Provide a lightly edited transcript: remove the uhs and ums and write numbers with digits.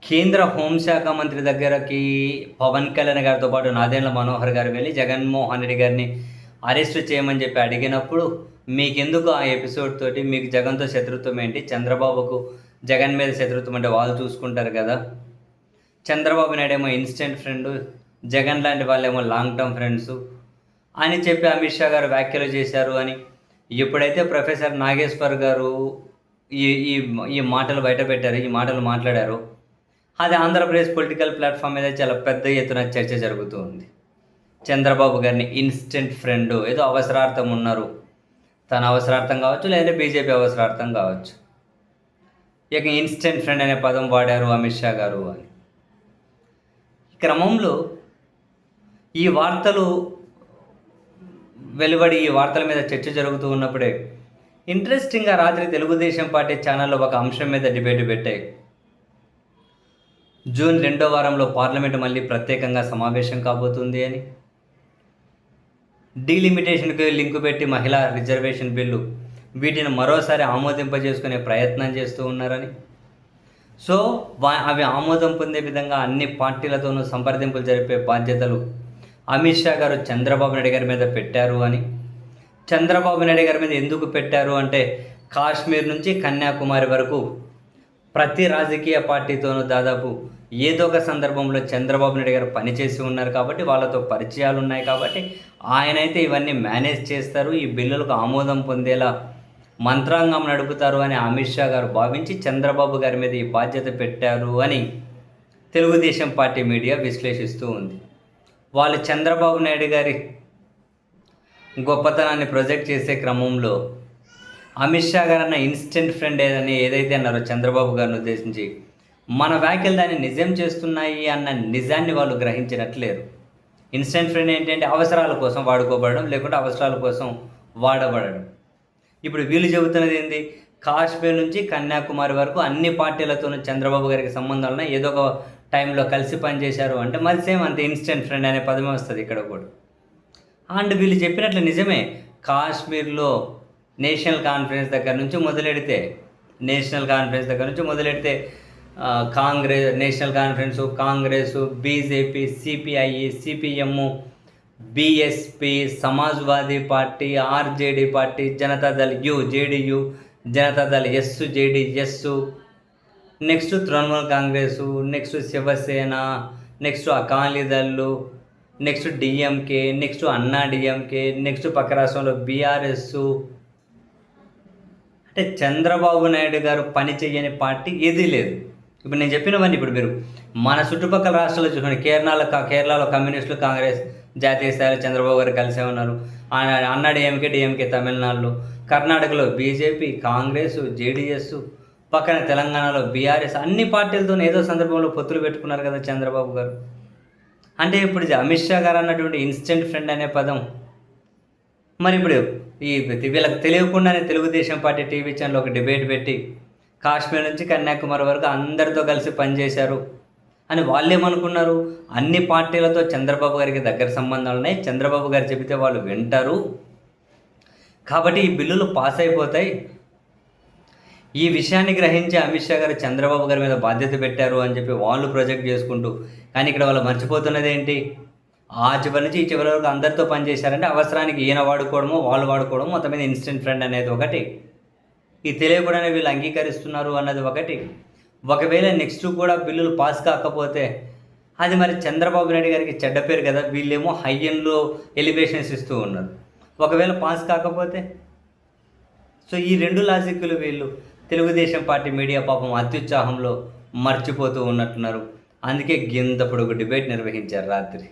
కేంద్ర హోంశాఖ మంత్రి దగ్గరకి పవన్ కళ్యాణ్ గారితో పాటు నాదెండ్ల మనోహర్ గారు వెళ్ళి జగన్మోహన్ రెడ్డి గారిని అరెస్ట్ చేయమని చెప్పి అడిగినప్పుడు, మీకెందుకు ఆ ఎపిసోడ్ తోటి మీకు జగన్‌తో శత్రుత్వం ఏంటి? చంద్రబాబుకు జగన్ మీద శత్రుత్వం అంటే వాళ్ళు చూసుకుంటారు కదా! చంద్రబాబు నాయుడేమో ఇన్‌స్టంట్ ఫ్రెండు, జగన్ లాంటి వాళ్ళేమో లాంగ్ టర్మ్ ఫ్రెండ్సు అని చెప్పి అమిత్ షా గారు వ్యాఖ్యలు చేశారు అని ఎప్పుడైతే ప్రొఫెసర్ నాగేశ్వర్ గారు ఈ ఈ ఈ మాటలు బయటపెట్టారో, ఈ మాటలు మాట్లాడారో, అది ఆంధ్రప్రదేశ్ పొలిటికల్ ప్లాట్‌ఫామ్ మీద చాలా పెద్ద ఎత్తున చర్చ జరుగుతూ ఉంది. చంద్రబాబు గారిని ఇన్‌స్టంట్ ఫ్రెండు, ఏదో అవసరార్థం ఉన్నారు. తన అవసరార్థం కావచ్చు, లేదంటే బీజేపీ అవసరార్థం కావచ్చు. ఇక ఇన్‌స్టంట్ ఫ్రెండ్ అనే పదం వాడారు అమిత్ షా గారు అని. ఈ క్రమంలో ఈ వార్తలు వెలువడి, ఈ వార్తల మీద చర్చ జరుగుతూ ఉన్నప్పుడే ఇంట్రెస్టింగ్‌గా రాత్రి తెలుగుదేశం పార్టీ ఛానల్‌లో ఒక అంశం మీద డిబేట్ పెట్టాయి. జూన్ 2వ వారంలో పార్లమెంటు మళ్ళీ ప్రత్యేకంగా సమావేశం కాబోతుంది అని, డీలిమిటేషన్‌కి లింకు పెట్టి మహిళా రిజర్వేషన్ బిల్లు, వీటిని మరోసారి ఆమోదింపజేసుకునే ప్రయత్నం చేస్తూ ఉన్నారని, సో అవి ఆమోదం పొందే విధంగా అన్ని పార్టీలతోనూ సంప్రదింపులు జరిపే బాధ్యతలు అమిత్ షా గారు చంద్రబాబు నాయుడు గారి మీద పెట్టారు అని, చంద్రబాబు నాయుడు గారి మీద ఎందుకు పెట్టారు అంటే, కాశ్మీర్ నుంచి కన్యాకుమారి వరకు ప్రతి రాజకీయ పార్టీతోనూ దాదాపు ఏదో ఒక సందర్భంలో చంద్రబాబు నాయుడు గారు పనిచేసి ఉన్నారు కాబట్టి, వాళ్ళతో పరిచయాలు ఉన్నాయి కాబట్టి, ఆయనైతే ఇవన్నీ మేనేజ్ చేస్తారు, ఈ బిల్లులకు ఆమోదం పొందేలా మంత్రాంగం నడుపుతారు అని అమిత్ షా గారు భావించి చంద్రబాబు గారి మీద ఈ బాధ్యత పెట్టారు అని తెలుగుదేశం పార్టీ మీడియా విశ్లేషిస్తూ ఉంది. వాళ్ళు చంద్రబాబు నాయుడు గారి గొప్పతనాన్ని ప్రొజెక్ట్ చేసే క్రమంలో అమిత్ షా గారు అన్న ఇన్స్టెంట్ ఫ్రెండ్ ఏదైతే అన్నారో చంద్రబాబు గారిని ఉద్దేశించి, మన వ్యాఖ్యలు దాన్ని నిజం చేస్తున్నాయి అన్న నిజాన్ని వాళ్ళు గ్రహించినట్లేరు. ఇన్స్టెంట్ ఫ్రెండ్ ఏంటంటే అవసరాల కోసం వాడుకోబడడం, లేకుంటే అవసరాల కోసం వాడబడడం. ఇప్పుడు వీళ్ళు చెబుతున్నది ఏంది, కాశ్మీర్ నుంచి కన్యాకుమారి వరకు అన్ని పార్టీలతోనూ చంద్రబాబు గారికి సంబంధాలు ఉన్నాయి, ఏదో ఒక టైంలో కలిసి పనిచేశారు అంటే మరి సేమ్ అంతే ఇన్స్టెంట్ ఫ్రెండ్ అనే పదమే వస్తుంది ఇక్కడ కూడా. అండ్ వీళ్ళు చెప్పినట్లు నిజమే, కాశ్మీర్లో నేషనల్ కాన్ఫరెన్స్ దగ్గర నుంచి మొదలెడితే national conference, Congress, BJP, CPI, CPM, BSP, Samajwadi party, RJD party, Janata Dal U, JDU, Janata Dal S, JDS, next Trinamool Congress, next Shiv Sena, next Akali Dal, next DMK, next Anna DMK, next పక్క రాష్ట్రంలో బీఆర్ఎస్. అంటే చంద్రబాబు నాయుడు గారు పని చేయని పార్టీ ఏదీ లేదు. ఇప్పుడు నేను చెప్పినవన్నీ ఇప్పుడు మీరు మన చుట్టుపక్కల రాష్ట్రాల్లో చూసుకోండి, కేరళలో కమ్యూనిస్టులు, కాంగ్రెస్ జాతీయ స్థాయిలో చంద్రబాబు గారు కలిసే ఉన్నారు. అన్నా డిఎంకే తమిళనాడులో, కర్ణాటకలో బీజేపీ, కాంగ్రెస్, జేడీఎస్, పక్కన తెలంగాణలో బీఆర్ఎస్, అన్ని పార్టీలతో ఏదో సందర్భంలో పొత్తులు పెట్టుకున్నారు కదా చంద్రబాబు గారు. అంటే ఇప్పుడు అమిత్ షా గారు అన్నటువంటి ఇన్స్టెంట్ ఫ్రెండ్ అనే పదం మరి ఇప్పుడు వీళ్ళకి తెలియకుండానే తెలుగుదేశం పార్టీ టీవీ ఛానల్ ఒక డిబేట్ పెట్టి కాశ్మీర్ నుంచి కన్యాకుమారి వరకు అందరితో కలిసి పనిచేశారు అని వాళ్ళేమనుకున్నారు, అన్ని పార్టీలతో చంద్రబాబు గారికి దగ్గర సంబంధాలు ఉన్నాయి, చంద్రబాబు గారు చెబితే వాళ్ళు వింటారు కాబట్టి ఈ బిల్లులు పాస్ అయిపోతాయి. ఈ విషయాన్ని గ్రహించి అమిత్ షా గారు చంద్రబాబు గారి మీద బాధ్యత పెట్టారు అని చెప్పి వాళ్ళు ప్రొజెక్ట్ చేసుకుంటూ, కానీ ఇక్కడ వాళ్ళు మర్చిపోతున్నది ఏంటి, ఆ చివరి నుంచి ఈ చివరి వరకు అందరితో పనిచేశారంటే అవసరానికి ఈయన వాడుకోవడమో వాళ్ళు వాడుకోవడమో, మొత్తం మీద ఇన్స్టెంట్ ఫ్రెండ్ అనేది ఒకటి, ఈ తెలియకుండానే వీళ్ళు అంగీకరిస్తున్నారు అన్నది ఒకటి. ఒకవేళ నెక్స్ట్ కూడా బిల్లులు పాస్ కాకపోతే అది మరి చంద్రబాబు నాయుడు గారికి చెడ్డ పేరు కదా, వీళ్ళేమో హై ఎండ్లో ఎలివేషన్స్ ఇస్తూ ఉన్నారు. ఒకవేళ పాస్ కాకపోతే, సో ఈ రెండు లాజిక్లు వీళ్ళు తెలుగుదేశం పార్టీ మీడియా పాపం అత్యుత్సాహంలో మర్చిపోతూ ఉన్నట్టున్నారు. అందుకే గింత పొడుగు డిబేట్ నిర్వహించారు రాత్రి.